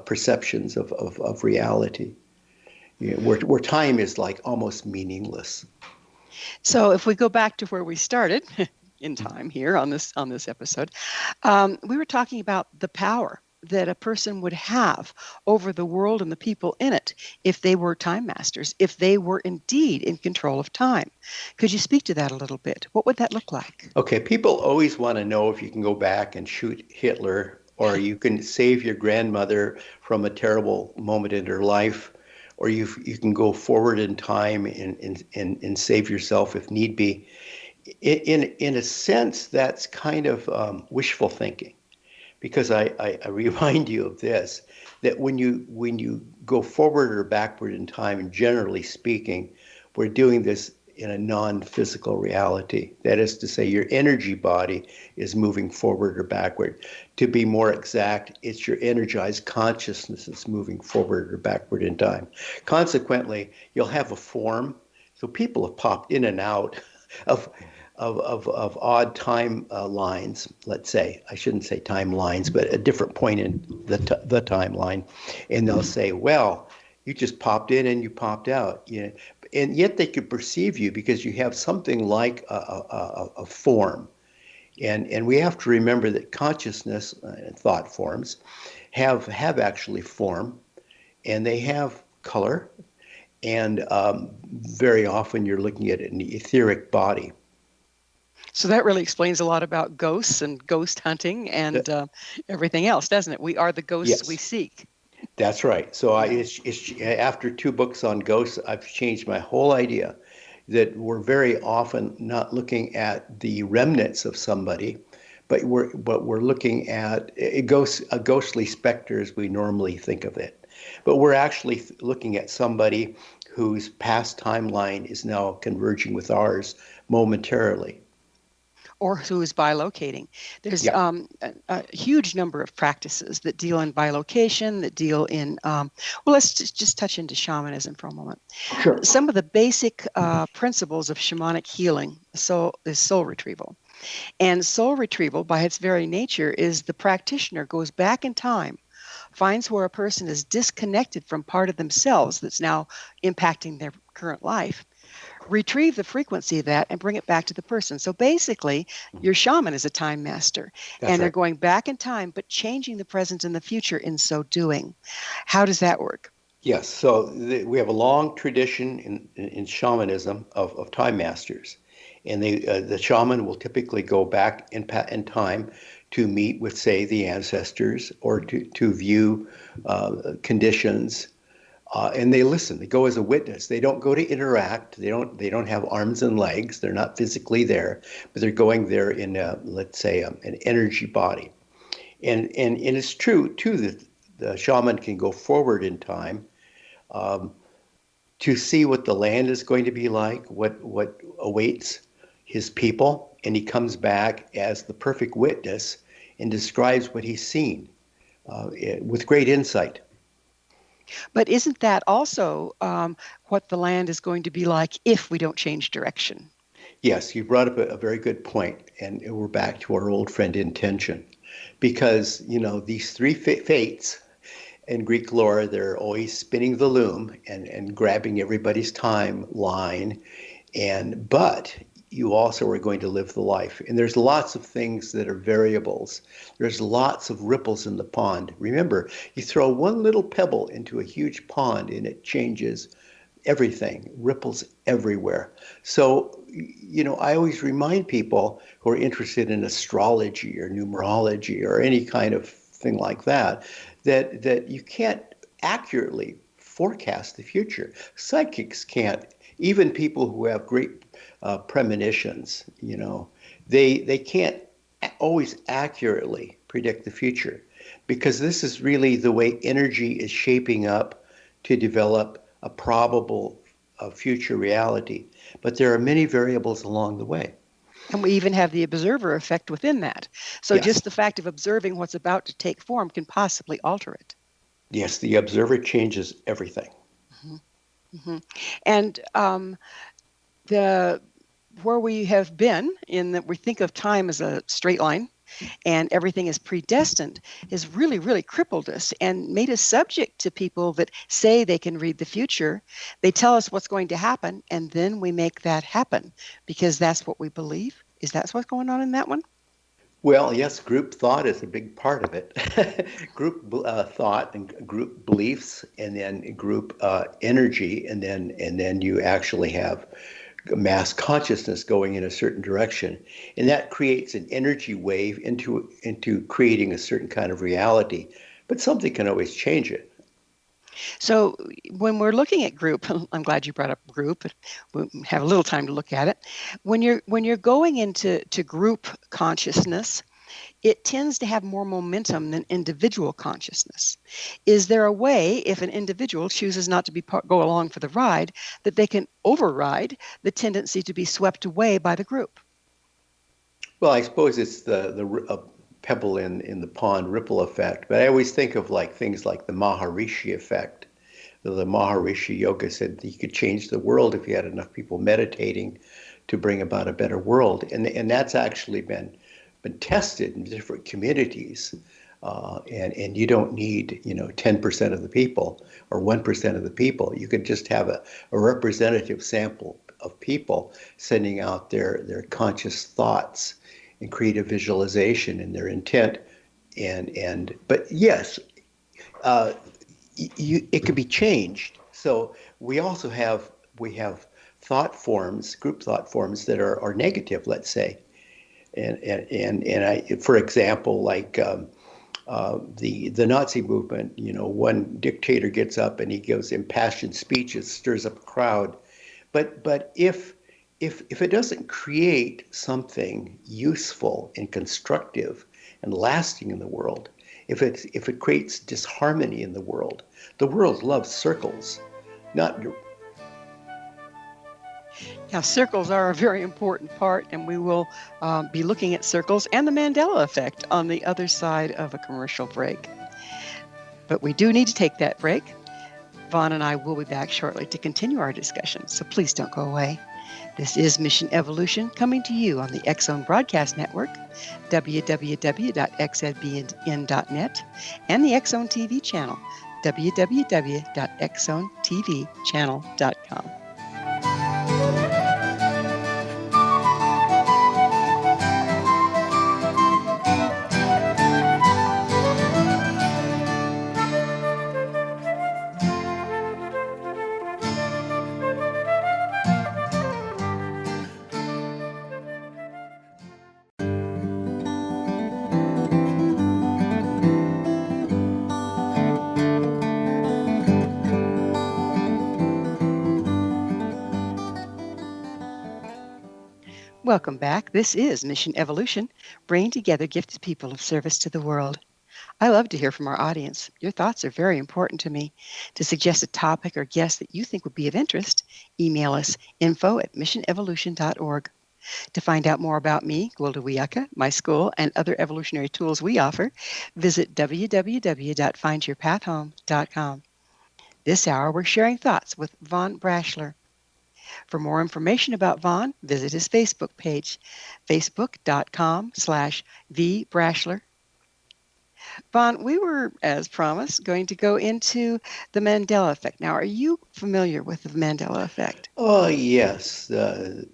Speaker 3: perceptions of reality, where time is like almost meaningless.
Speaker 2: So if we go back to where we started in time here on this episode, we were talking about the power that a person would have over the world and the people in it if they were time masters, if they were indeed in control of time. Could you speak to that a little bit? What would that look like?
Speaker 3: Okay, people always want to know if you can go back and shoot Hitler, or you can save your grandmother from a terrible moment in her life, or you can go forward in time and save yourself if need be. In a sense, that's kind of wishful thinking. Because I remind you of this, that when you go forward or backward in time, generally speaking, we're doing this in a non-physical reality. That is to say, your energy body is moving forward or backward. To be more exact, it's your energized consciousness that's moving forward or backward in time. Consequently, you'll have a form. So people have popped in and out of odd time lines, let's say. I shouldn't say timelines, but a different point in the timeline. And they'll say, well, you just popped in and you popped out. And yet they could perceive you because you have something like a form. And we have to remember that consciousness, thought forms, have actually form, and they have color. And very often you're looking at an etheric body.
Speaker 2: So that really explains a lot about ghosts and ghost hunting and everything else, doesn't it? We are the ghosts we seek.
Speaker 3: That's right. So it's after 2 books on ghosts, I've changed my whole idea that we're very often not looking at the remnants of somebody, but we're looking at a ghostly specter as we normally think of it. But we're actually looking at somebody whose past timeline is now converging with ours momentarily.
Speaker 2: Or who is bilocating. There's a huge number of practices that deal in bilocation, that deal in, let's just touch into shamanism for a moment.
Speaker 3: Sure.
Speaker 2: Some of the basic principles of shamanic healing is soul retrieval. And soul retrieval, by its very nature, is the practitioner goes back in time, finds where a person is disconnected from part of themselves that's now impacting their current life, retrieve the frequency of that and bring it back to the person. So basically, your shaman is a time master.
Speaker 3: That's
Speaker 2: They're going back in time, but changing the present and the future in so doing. How does that work?
Speaker 3: Yes. So we have a long tradition in shamanism of time masters. And the shaman will typically go back in time to meet with, say, the ancestors, or to view conditions and they listen. They go as a witness. They don't go to interact. They don't have arms and legs. They're not physically there, but they're going there in let's say an energy body. And it's true too that the shaman can go forward in time to see what the land is going to be like, what awaits his people, and he comes back as the perfect witness and describes what he's seen with great insight.
Speaker 2: But isn't that also what the land is going to be like if we don't change direction?
Speaker 3: Yes, you brought up a very good point, and we're back to our old friend intention, because these three fates in Greek lore, they're always spinning the loom and grabbing everybody's timeline, but you also are going to live the life. And there's lots of things that are variables. There's lots of ripples in the pond. Remember, you throw one little pebble into a huge pond and it changes everything, ripples everywhere. So, I always remind people who are interested in astrology or numerology or any kind of thing like that, that you can't accurately forecast the future. Psychics can't. Even people who have great premonitions, they can't always accurately predict the future, because this is really the way energy is shaping up to develop a probable future reality. But there are many variables along the way.
Speaker 2: And we even have the observer effect within that. So
Speaker 3: Yes.
Speaker 2: Just the fact of observing what's about to take form can possibly alter it.
Speaker 3: Yes, the observer changes everything.
Speaker 2: Mm-hmm. Mm-hmm. And where we have been in that we think of time as a straight line and everything is predestined has really, really crippled us and made us subject to people that say they can read the future. They tell us what's going to happen, and then we make that happen because that's what we believe. Is that what's going on in that one?
Speaker 3: Well, yes, group thought is a big part of it. Group thought and group beliefs, and then group energy, and then you actually have mass consciousness going in a certain direction, and that creates an energy wave into creating a certain kind of reality. But something can always change it.
Speaker 2: So when we're looking at group, I'm glad you brought up group. We have a little time to look at it. When you're going into group consciousness, it tends to have more momentum than individual consciousness. Is there a way, if an individual chooses not to go along for the ride, that they can override the tendency to be swept away by the group?
Speaker 3: Well, I suppose it's the pebble in the pond ripple effect, but I always think of things like the Maharishi effect. The Maharishi Yoga said that you could change the world if you had enough people meditating to bring about a better world, and that's actually been tested in different communities, and you don't need 10% of the people or 1% of the people. You could just have a representative sample of people sending out their conscious thoughts and create a visualization in their intent, but yes, it could be changed. So we also have thought forms, group thought forms that are negative, let's say. And for example, like the Nazi movement, one dictator gets up and he gives impassioned speeches, stirs up a crowd, but if it doesn't create something useful and constructive and lasting in the world, if it creates disharmony in the world loves circles, not.
Speaker 2: Now, circles are a very important part, and we will be looking at circles and the Mandela effect on the other side of a commercial break. But we do need to take that break. Vaughn and I will be back shortly to continue our discussion, so please don't go away. This is Mission Evolution, coming to you on the X-Zone Broadcast Network, www.xzbn.net, and the X-Zone TV channel, www.xzonetvchannel.com. Welcome back. This is Mission Evolution, bringing together gifted people of service to the world. I love to hear from our audience. Your thoughts are very important to me. To suggest a topic or guest that you think would be of interest, email us info@missionevolution.org. To find out more about me, Gwilda Wiyaka, my school, and other evolutionary tools we offer, visit www.findyourpathhome.com. This hour, we're sharing thoughts with Von Braschler. For more information about Von, visit his Facebook page, facebook.com/vbraschler. Von, we were, as promised, going to go into the Mandela effect. Now, are you familiar with the Mandela effect?
Speaker 3: Oh, yes.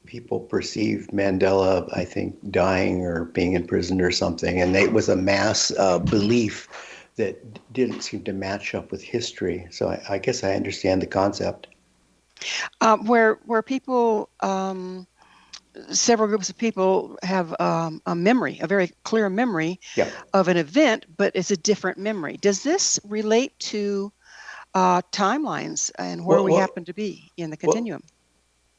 Speaker 3: People perceived Mandela, I think, dying or being in prison or something, and it was a mass belief that didn't seem to match up with history. So I guess I understand the concept.
Speaker 2: Where people, several groups of people have a memory, a very clear memory
Speaker 3: Yeah.
Speaker 2: of an event, but it's a different memory. Does this relate to timelines and where we happen to be in the continuum?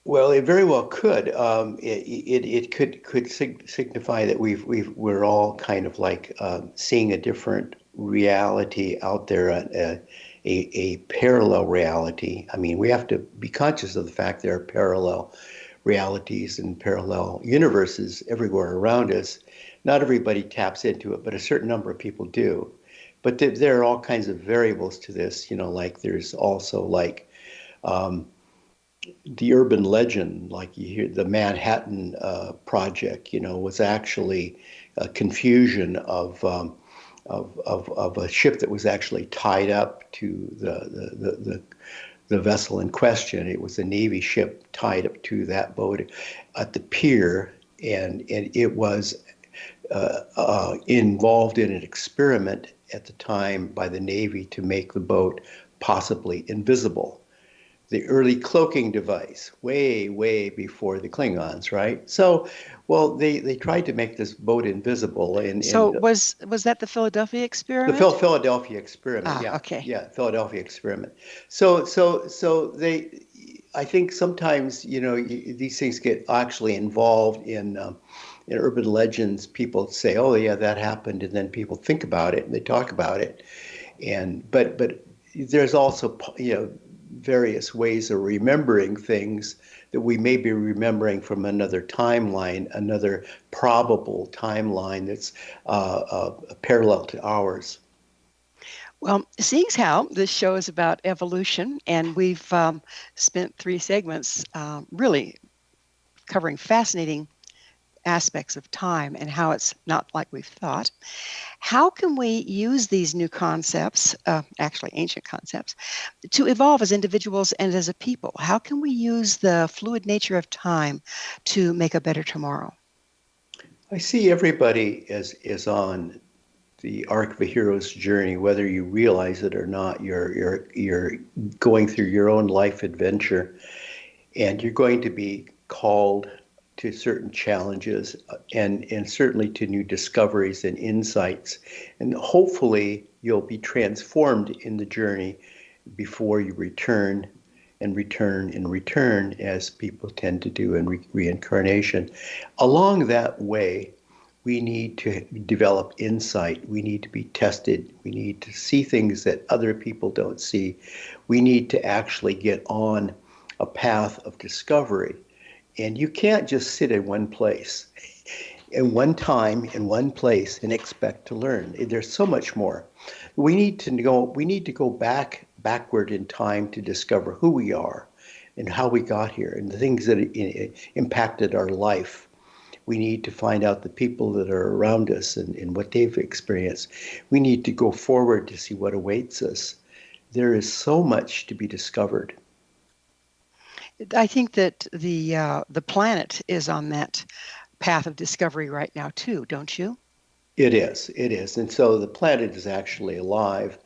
Speaker 3: Well, it very well could. It could signify that we're all kind of like seeing a different reality out there, a parallel reality. I mean, we have to be conscious of the fact there are parallel realities and parallel universes everywhere around us. Not everybody taps into it, but a certain number of people do. But there are all kinds of variables to this, like there's also like the urban legend, like you hear the Manhattan Project, was actually a confusion of a ship that was actually tied up to the vessel in question. It was a Navy ship tied up to that boat at the pier, and it was involved in an experiment at the time by the Navy to make the boat possibly invisible. The early cloaking device, way before the Klingons, right? So, well, they tried to make this boat invisible.
Speaker 2: So was that the Philadelphia experiment?
Speaker 3: The Philadelphia experiment, yeah.
Speaker 2: Okay.
Speaker 3: Yeah, Philadelphia experiment. So I think sometimes, these things get actually involved in urban legends. People say, oh, yeah, that happened. And then people think about it and they talk about it. But there's also, various ways of remembering things that we may be remembering from another timeline, another probable timeline that's parallel to ours.
Speaker 2: Well, seeing as how this show is about evolution, and we've spent 3 segments really covering fascinating aspects of time and how it's not like we've thought, how can we use these new concepts, actually ancient concepts, to evolve as individuals and as a people? How can we use the fluid nature of time to make a better tomorrow?
Speaker 3: I see everybody is on the arc of a hero's journey, whether you realize it or not. You're going through your own life adventure, and you're going to be called to certain challenges and certainly to new discoveries and insights. And hopefully you'll be transformed in the journey before you return and return, as people tend to do in reincarnation. Along that way, we need to develop insight. We need to be tested. We need to see things that other people don't see. We need to actually get on a path of discovery. And you can't just sit in one place, in one time, in one place, and expect to learn. There's so much more. We need to go backward in time to discover who we are and how we got here and the things that impacted our life. We need to find out the people that are around us and what they've experienced. We need to go forward to see what awaits us. There is so much to be discovered.
Speaker 2: I think that the planet is on that path of discovery right now too, don't you?
Speaker 3: It is. And so the planet is actually alive,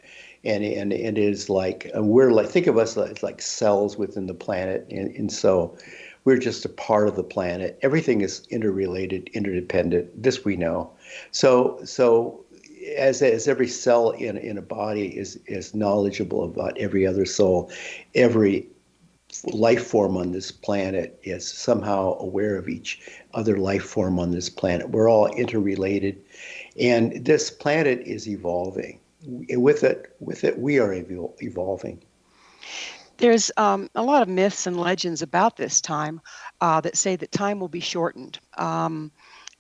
Speaker 3: and it is like, we're like, think of us as like cells within the planet. And so we're just a part of the planet. Everything is interrelated, interdependent. This we know. So as every cell in a body is knowledgeable about every other soul, every life form on this planet is somehow aware of each other life form on this planet. We're all interrelated, and this planet is evolving. With it, we are evolving.
Speaker 2: There's a lot of myths and legends about this time that say that time will be shortened.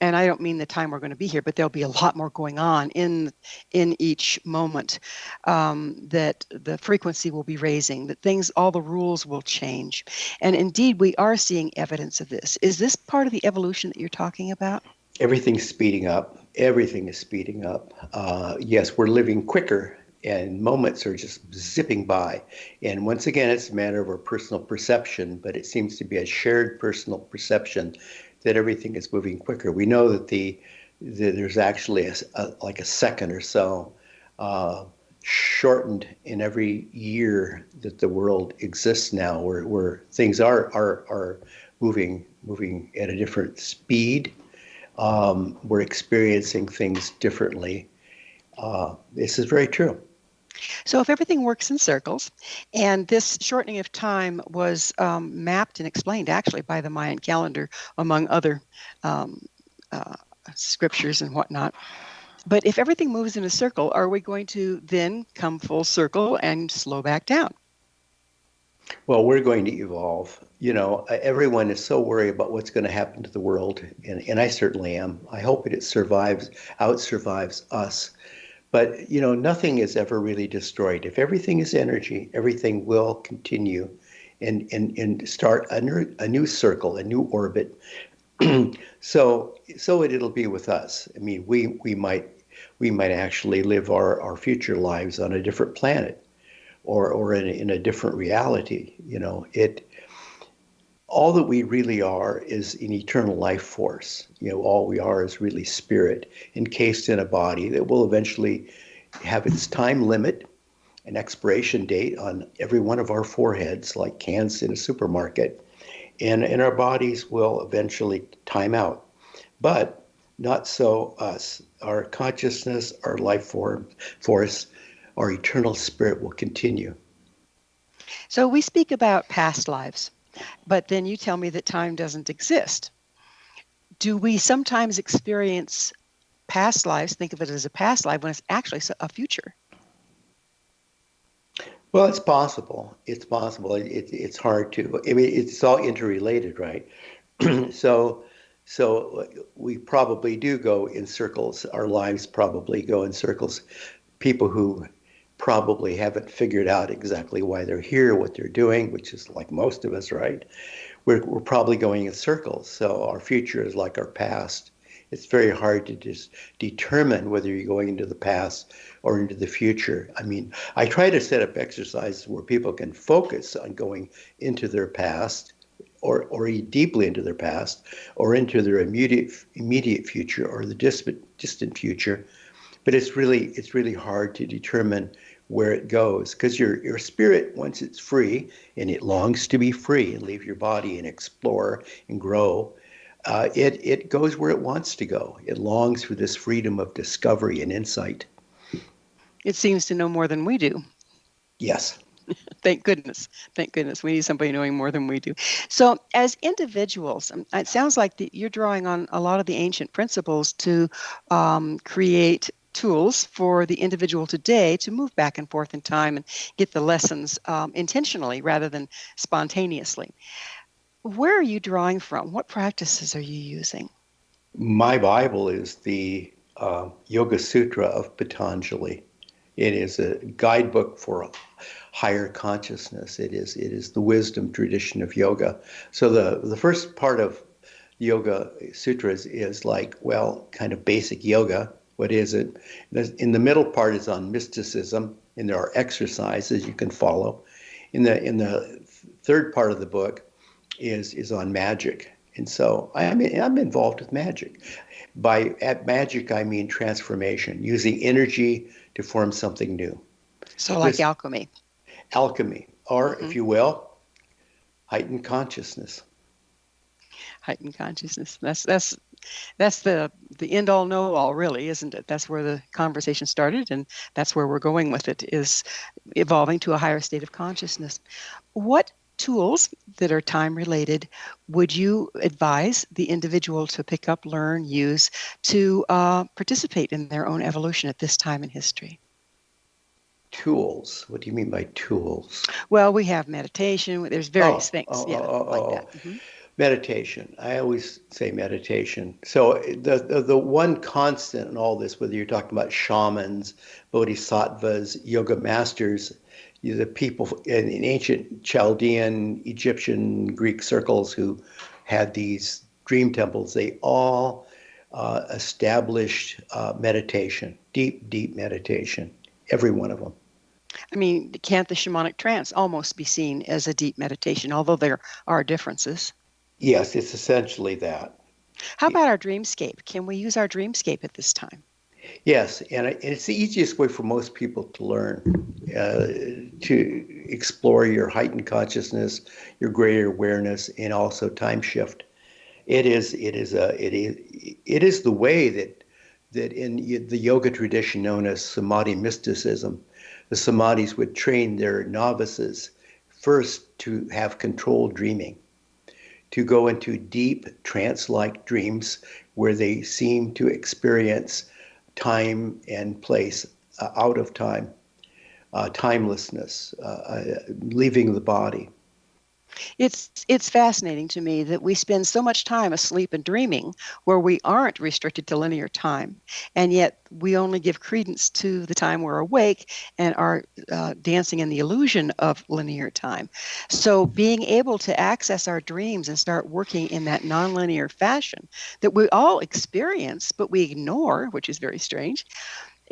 Speaker 2: And I don't mean the time we're going to be here, but there'll be a lot more going on in each moment. That the frequency will be raising, that things, all the rules will change. And indeed, we are seeing evidence of this. Is this part of the evolution that you're talking about?
Speaker 3: Everything's speeding up. Everything is speeding up. Yes, we're living quicker, and moments are just zipping by. And once again, it's a matter of our personal perception, but it seems to be a shared personal perception that everything is moving quicker. We know that there's actually like a second or so shortened in every year that the world exists now, where things are moving at a different speed. We're experiencing things differently. This is very true.
Speaker 2: So if everything works in circles, and this shortening of time was mapped and explained actually by the Mayan calendar, among other scriptures and whatnot. But if everything moves in a circle, are we going to then come full circle and slow back down?
Speaker 3: Well, we're going to evolve. Everyone is so worried about what's going to happen to the world, and I certainly am. I hope it outsurvives us. But, nothing is ever really destroyed. If everything is energy, everything will continue and start a new circle, a new orbit. So it'll be with us. I mean, we might actually live our future lives on a different planet or in a different reality. All that we really are is an eternal life force. All we are is really spirit encased in a body that will eventually have its time limit, an expiration date on every one of our foreheads, like cans in a supermarket, and our bodies will eventually time out. But not so us. Our consciousness, our life force, our eternal spirit will continue.
Speaker 2: So we speak about past lives. But then you tell me that time doesn't exist. Do we sometimes experience past lives, think of it as a past life, when it's actually a future?
Speaker 3: Well, it's possible. It's possible. It's hard to. I mean, it's all interrelated, right? So we probably do go in circles. Our lives probably go in circles. People who probably haven't figured out exactly why they're here, what they're doing, which is like most of us, right? We're probably going in circles. So our future is like our past. It's very hard to just determine whether you're going into the past or into the future. I mean, I try to set up exercises where people can focus on going into their past or deeply into their past or into their immediate future or the distant future. But it's really hard to determine where it goes, because your spirit, once it's free, and it longs to be free and leave your body and explore and grow, it goes where it wants to go. It longs for this freedom of discovery and insight.
Speaker 2: It seems to know more than we do.
Speaker 3: Yes.
Speaker 2: Thank goodness. Thank goodness. We need somebody knowing more than we do. So as individuals, it sounds like you're drawing on a lot of the ancient principles to create tools for the individual today to move back and forth in time and get the lessons intentionally rather than spontaneously. Where are you drawing from? What practices are you using?
Speaker 3: My Bible is the Yoga Sutra of Patanjali. It is a guidebook for higher consciousness. It is the wisdom tradition of yoga. So the first part of Yoga Sutras is like, well, kind of basic yoga. What is it? In the middle part is on mysticism, and there are exercises you can follow. In the third part of the book is on magic, and so I'm involved with magic. At magic, I mean transformation, using energy to form something new.
Speaker 2: So like alchemy.
Speaker 3: Alchemy, or if you will, heightened consciousness.
Speaker 2: Heightened consciousness. That's the end all know all, really, isn't it? That's where the conversation started, and that's where we're going with it, is evolving to a higher state of consciousness. What tools that are time related would you advise the individual to pick up, learn, use to participate in their own evolution at this time in history?
Speaker 3: Tools. What do you mean by tools?
Speaker 2: Well, we have meditation. There's various things, like that.
Speaker 3: Meditation. I always say meditation. So the one constant in all this, whether you're talking about shamans, bodhisattvas, yoga masters, the people in ancient Chaldean, Egyptian, Greek circles who had these dream temples, they all established meditation, deep meditation, every one of them.
Speaker 2: I mean, can't the shamanic trance almost be seen as a deep meditation, although there are differences?
Speaker 3: Yes, it's essentially that.
Speaker 2: How about our dreamscape? Can we use our dreamscape at this time?
Speaker 3: Yes, and it's the easiest way for most people to learn, to explore your heightened consciousness, your greater awareness, and also time shift. It is the way that in the yoga tradition known as samadhi mysticism, the samadhis would train their novices first to have controlled dreaming, to go into deep trance-like dreams where they seem to experience time and place out of time, timelessness, leaving the body.
Speaker 2: It's fascinating to me that we spend so much time asleep and dreaming where we aren't restricted to linear time, and yet we only give credence to the time we're awake and are dancing in the illusion of linear time. So being able to access our dreams and start working in that nonlinear fashion that we all experience but we ignore, which is very strange.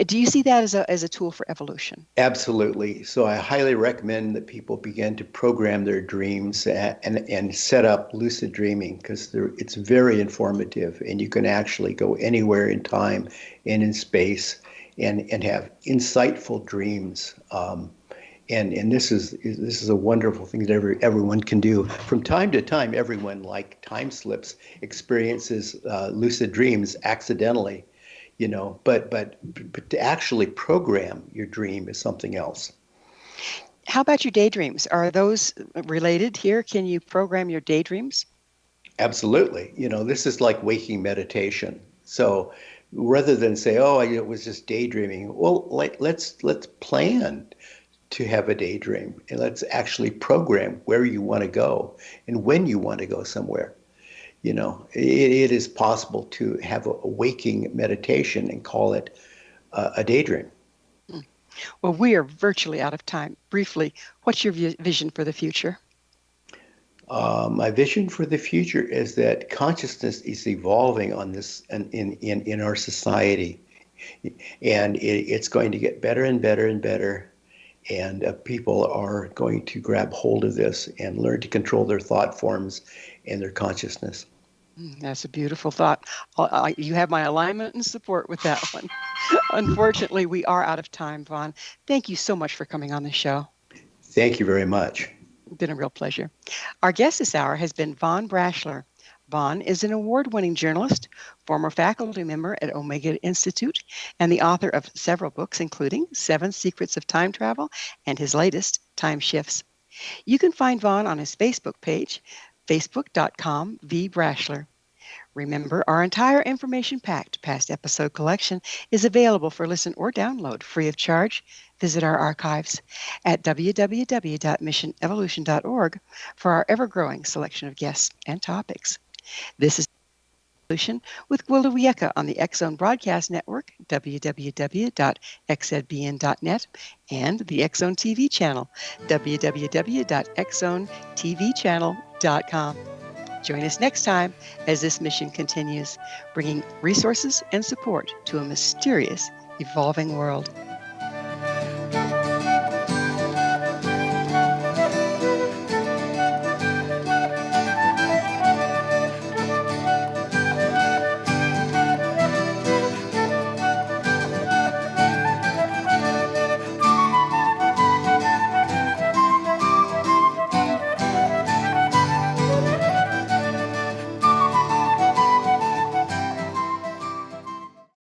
Speaker 2: Do you see that as a tool for evolution?
Speaker 3: Absolutely. So I highly recommend that people begin to program their dreams and set up lucid dreaming, because it's very informative, and you can actually go anywhere in time and in space and have insightful dreams. And this is a wonderful thing that everyone can do. From time to time, everyone, like time slips, experiences lucid dreams accidentally. But to actually program your dream is something else.
Speaker 2: How about your daydreams? Are those related here? Can you program your daydreams?
Speaker 3: Absolutely. This is like waking meditation. So rather than say, "Oh, it was just daydreaming," well, let's plan to have a daydream, and let's actually program where you want to go and when you want to go somewhere. It is possible to have a waking meditation and call it a daydream.
Speaker 2: Well, we are virtually out of time. Briefly, what's your vision for the future?
Speaker 3: My vision for the future is that consciousness is evolving on this in our society, and it's going to get better and better and better. And people are going to grab hold of this and learn to control their thought forms and their consciousness.
Speaker 2: That's a beautiful thought. You have my alignment and support with that one. Unfortunately, we are out of time, Vaughn. Thank you so much for coming on the show.
Speaker 3: Thank you very much.
Speaker 2: It's been a real pleasure. Our guest this hour has been Vaughn Braschler. Vaughn is an award-winning journalist, former faculty member at Omega Institute, and the author of several books, including 7 Secrets of Time Travel and his latest, Time Shifts. You can find Vaughn on his Facebook page, facebook.com/vbraschler. Remember, our entire information-packed past episode collection is available for listen or download free of charge. Visit our archives at www.missionevolution.org for our ever-growing selection of guests and topics. This is Evolution with Gwilda Wiyaka on the X Zone Broadcast Network, www.xzbn.net, and the X Zone TV channel, www.xzonetvchannel.com. Join us next time as this mission continues, bringing resources and support to a mysterious, evolving world.